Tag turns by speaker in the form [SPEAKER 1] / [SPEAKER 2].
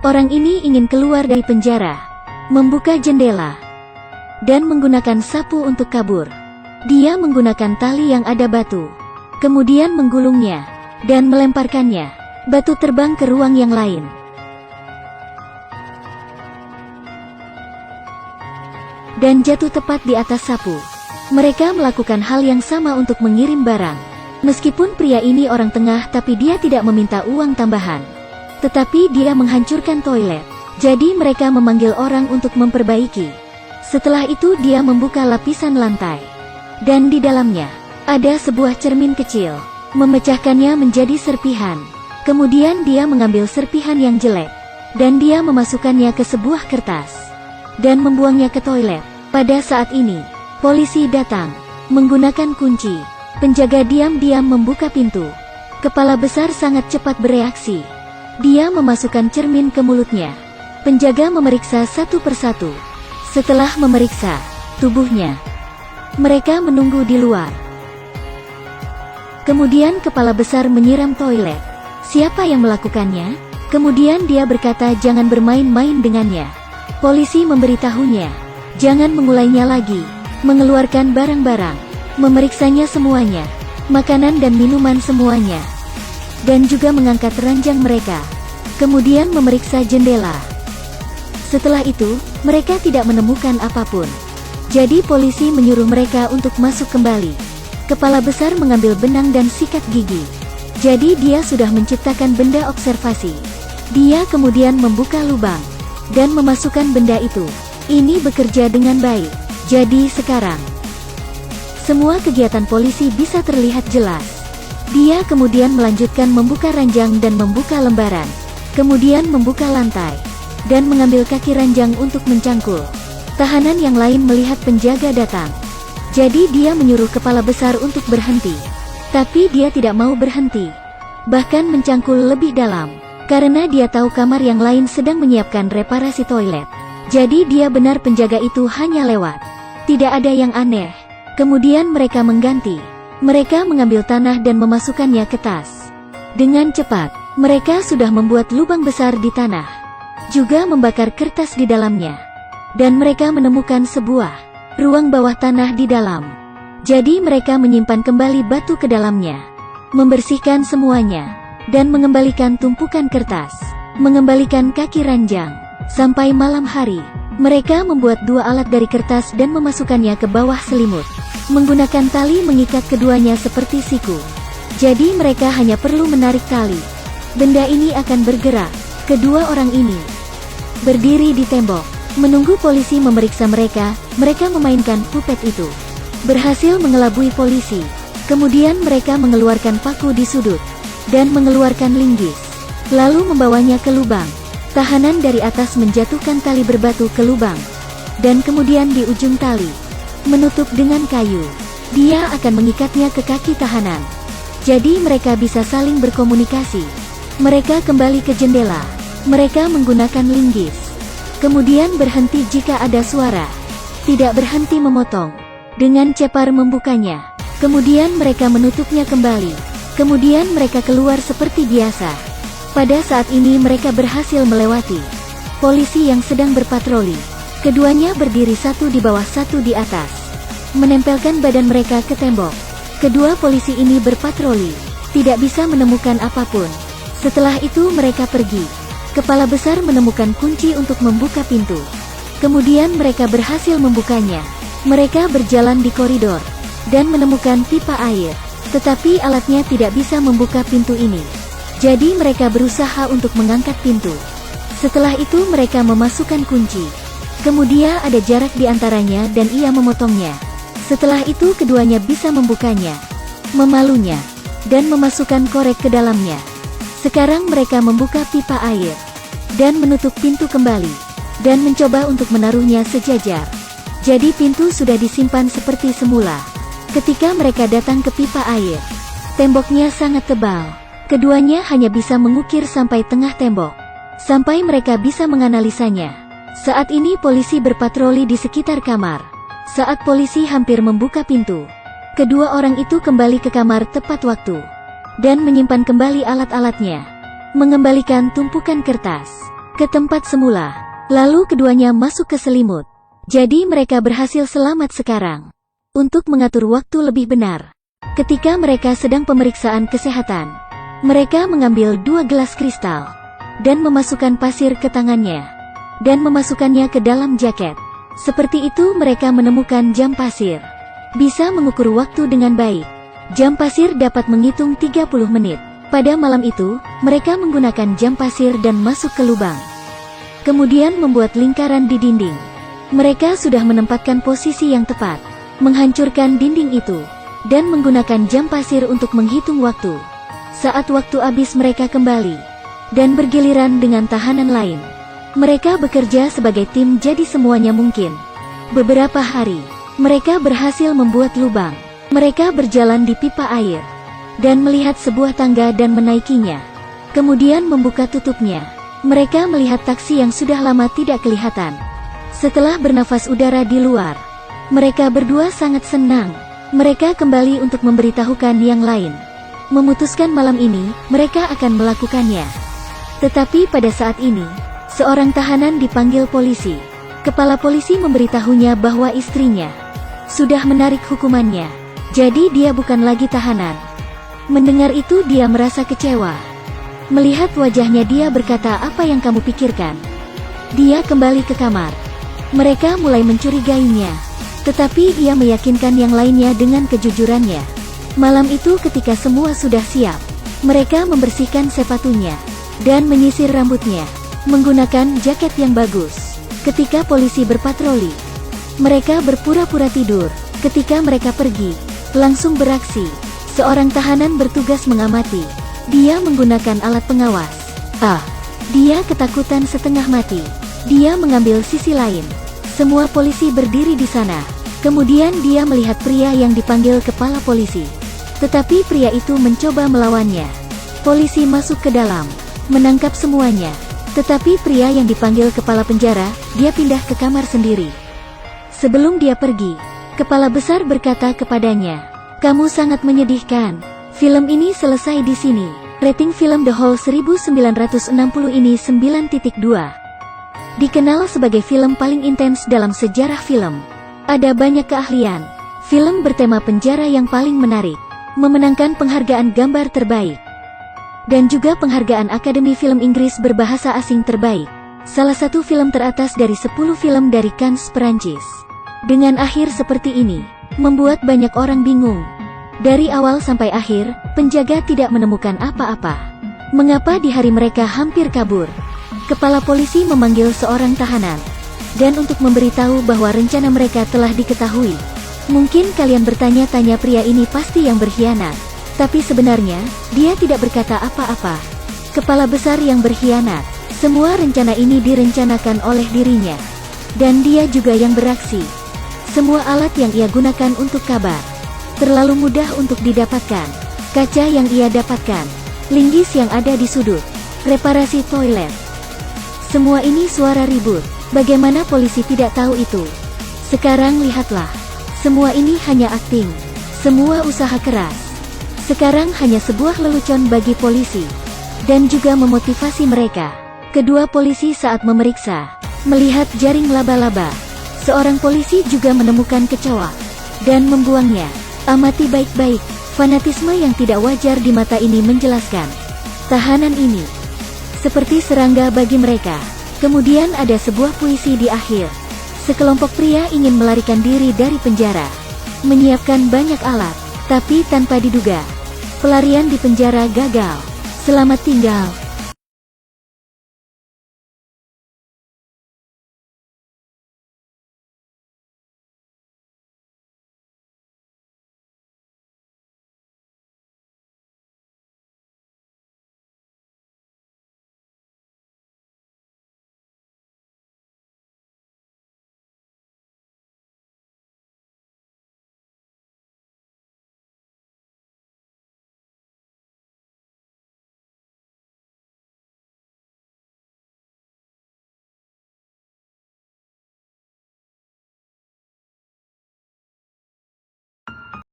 [SPEAKER 1] Orang ini ingin keluar dari penjara, membuka jendela, dan menggunakan sapu untuk kabur. Dia menggunakan tali yang ada batu, kemudian menggulungnya, dan melemparkannya. Batu terbang ke ruang yang lain, dan jatuh tepat di atas sapu. Mereka melakukan hal yang sama untuk mengirim barang. Meskipun pria ini orang tengah, tapi dia tidak meminta uang tambahan. Tetapi dia menghancurkan toilet. Jadi mereka memanggil orang untuk memperbaiki. Setelah itu dia membuka lapisan lantai. Dan di dalamnya, ada sebuah cermin kecil. Memecahkannya menjadi serpihan. Kemudian dia mengambil serpihan yang jelek. Dan dia memasukkannya ke sebuah kertas. Dan membuangnya ke toilet. Pada saat ini, polisi datang. Menggunakan kunci. Penjaga diam-diam membuka pintu. Kepala besar sangat cepat bereaksi. Dia memasukkan cermin ke mulutnya. Penjaga memeriksa satu persatu. Setelah memeriksa tubuhnya, mereka menunggu di luar. Kemudian kepala besar menyiram toilet. Siapa yang melakukannya? Kemudian dia berkata jangan bermain-main dengannya. Polisi memberitahunya, jangan mengulainya lagi. Mengeluarkan barang-barang, memeriksanya semuanya, makanan dan minuman semuanya, dan juga mengangkat ranjang mereka. Kemudian memeriksa jendela. Setelah itu, mereka tidak menemukan apapun. Jadi polisi menyuruh mereka untuk masuk kembali. Kepala besar mengambil benang dan sikat gigi. Jadi dia sudah menciptakan benda observasi. Dia kemudian membuka lubang dan memasukkan benda itu. Ini bekerja dengan baik. Jadi sekarang, semua kegiatan polisi bisa terlihat jelas. Dia kemudian melanjutkan membuka ranjang dan membuka lembaran. Kemudian membuka lantai, dan mengambil kaki ranjang untuk mencangkul. Tahanan yang lain melihat penjaga datang. Jadi dia menyuruh kepala besar untuk berhenti. Tapi dia tidak mau berhenti. Bahkan mencangkul lebih dalam. Karena dia tahu kamar yang lain sedang menyiapkan reparasi toilet. Jadi dia benar penjaga itu hanya lewat. Tidak ada yang aneh. Kemudian mereka mengganti. Mereka mengambil tanah dan memasukkannya ke tas. Dengan cepat, mereka sudah membuat lubang besar di tanah. Juga membakar kertas di dalamnya. Dan mereka menemukan sebuah ruang bawah tanah di dalam. Jadi mereka menyimpan kembali batu ke dalamnya. Membersihkan semuanya. Dan mengembalikan tumpukan kertas. Mengembalikan kaki ranjang. Sampai malam hari, mereka membuat dua alat dari kertas dan memasukkannya ke bawah selimut. Menggunakan tali mengikat keduanya seperti siku. Jadi mereka hanya perlu menarik tali. Benda ini akan bergerak. Kedua orang ini berdiri di tembok, menunggu polisi memeriksa mereka. Mereka memainkan puppet itu. Berhasil mengelabui polisi. Kemudian mereka mengeluarkan paku di sudut dan mengeluarkan linggis. Lalu membawanya ke lubang. Tahanan dari atas menjatuhkan tali berbatu ke lubang. Dan kemudian di ujung tali, menutup dengan kayu. Dia akan mengikatnya ke kaki tahanan. Jadi mereka bisa saling berkomunikasi. Mereka kembali ke jendela. Mereka menggunakan linggis. Kemudian berhenti jika ada suara. Tidak berhenti memotong. Dengan cepat membukanya. Kemudian mereka menutupnya kembali. Kemudian mereka keluar seperti biasa. Pada saat ini mereka berhasil melewati polisi yang sedang berpatroli. Keduanya berdiri satu di bawah satu di atas. Menempelkan badan mereka ke tembok. Kedua polisi ini berpatroli. Tidak bisa menemukan apapun. Setelah itu mereka pergi. Kepala besar menemukan kunci untuk membuka pintu. Kemudian mereka berhasil membukanya. Mereka berjalan di koridor dan menemukan pipa air. Tetapi alatnya tidak bisa membuka pintu ini. Jadi mereka berusaha untuk mengangkat pintu. Setelah itu mereka memasukkan kunci. Kemudian ada jarak di antaranya dan ia memotongnya. Setelah itu keduanya bisa membukanya, memalunya, dan memasukkan korek ke dalamnya. Sekarang mereka membuka pipa air dan menutup pintu kembali dan mencoba untuk menaruhnya sejajar. Jadi pintu sudah disimpan seperti semula. Ketika mereka datang ke pipa air, temboknya sangat tebal. Keduanya hanya bisa mengukir sampai tengah tembok, sampai mereka bisa menganalisanya. Saat ini polisi berpatroli di sekitar kamar. Saat polisi hampir membuka pintu, kedua orang itu kembali ke kamar tepat waktu dan menyimpan kembali alat-alatnya. Mengembalikan tumpukan kertas. ke tempat semula. Lalu keduanya masuk ke selimut. Jadi mereka berhasil selamat sekarang. Untuk mengatur waktu lebih benar, ketika mereka sedang pemeriksaan kesehatan, mereka mengambil 2 gelas kristal dan memasukkan pasir ke tangannya dan memasukkannya ke dalam jaket. Seperti itu mereka menemukan jam pasir. Bisa mengukur waktu dengan baik. Jam pasir dapat menghitung 30 menit. Pada malam itu, mereka menggunakan jam pasir dan masuk ke lubang. Kemudian membuat lingkaran di dinding. Mereka sudah menempatkan posisi yang tepat, menghancurkan dinding itu, dan menggunakan jam pasir untuk menghitung waktu. Saat waktu habis mereka kembali, dan bergiliran dengan tahanan lain. Mereka bekerja sebagai tim jadi semuanya mungkin. Beberapa hari, mereka berhasil membuat lubang. Mereka berjalan di pipa air, dan melihat sebuah tangga dan menaikinya. Kemudian membuka tutupnya. Mereka melihat taksi yang sudah lama tidak kelihatan. Setelah bernafas udara di luar, mereka berdua sangat senang. Mereka kembali untuk memberitahukan yang lain. Memutuskan malam ini, mereka akan melakukannya. Tetapi pada saat ini, seorang tahanan dipanggil polisi. Kepala polisi memberitahunya bahwa istrinya sudah menarik hukumannya. Jadi dia bukan lagi tahanan. Mendengar itu dia merasa kecewa. Melihat wajahnya dia berkata, "Apa yang kamu pikirkan?" Dia kembali ke kamar. Mereka mulai mencurigainya. Tetapi ia meyakinkan yang lainnya dengan kejujurannya. Malam itu ketika semua sudah siap, mereka membersihkan sepatunya dan menyisir rambutnya, menggunakan jaket yang bagus. Ketika polisi berpatroli, mereka berpura-pura tidur. Ketika mereka pergi, langsung beraksi. Seorang tahanan bertugas mengamati. Dia menggunakan alat pengawas. Dia ketakutan setengah mati. Dia mengambil sisi lain. Semua polisi berdiri di sana. Kemudian dia melihat pria yang dipanggil kepala polisi. Tetapi pria itu mencoba melawannya. Polisi masuk ke dalam, menangkap semuanya. Tetapi pria yang dipanggil kepala penjara, dia pindah ke kamar sendiri. Sebelum dia pergi, kepala besar berkata kepadanya, "Kamu sangat menyedihkan. Film ini selesai di sini." Rating film The Hole 1960 ini 9.2. Dikenal sebagai film paling intens dalam sejarah film. Ada banyak keahlian. Film bertema penjara yang paling menarik. Memenangkan penghargaan gambar terbaik. Dan juga penghargaan Akademi Film Inggris berbahasa asing terbaik. Salah satu film teratas dari 10 film dari Cannes, Perancis. Dengan akhir seperti ini, membuat banyak orang bingung. Dari awal sampai akhir, penjaga tidak menemukan apa-apa. Mengapa di hari mereka hampir kabur? Kepala polisi memanggil seorang tahanan. Dan untuk memberitahu bahwa rencana mereka telah diketahui. Mungkin kalian bertanya-tanya, pria ini pasti yang berkhianat. Tapi sebenarnya, dia tidak berkata apa-apa. Kepala besar yang berkhianat. Semua rencana ini direncanakan oleh dirinya. Dan dia juga yang beraksi. Semua alat yang ia gunakan untuk kabar terlalu mudah untuk didapatkan. Kaca yang ia dapatkan, linggis yang ada di sudut, reparasi toilet. Semua ini suara ribut. Bagaimana polisi tidak tahu itu? Sekarang lihatlah. Semua ini hanya akting. Semua usaha keras. Sekarang hanya sebuah lelucon bagi polisi. Dan juga memotivasi mereka. Kedua polisi saat memeriksa, melihat jaring laba-laba. Seorang polisi juga menemukan kecoa. Dan membuangnya. Amati baik-baik, fanatisme yang tidak wajar di mata ini menjelaskan. Tahanan ini seperti serangga bagi mereka. Kemudian ada sebuah puisi di akhir. Sekelompok pria ingin melarikan diri dari penjara. Menyiapkan banyak alat, tapi tanpa diduga, pelarian di penjara gagal. Selamat tinggal.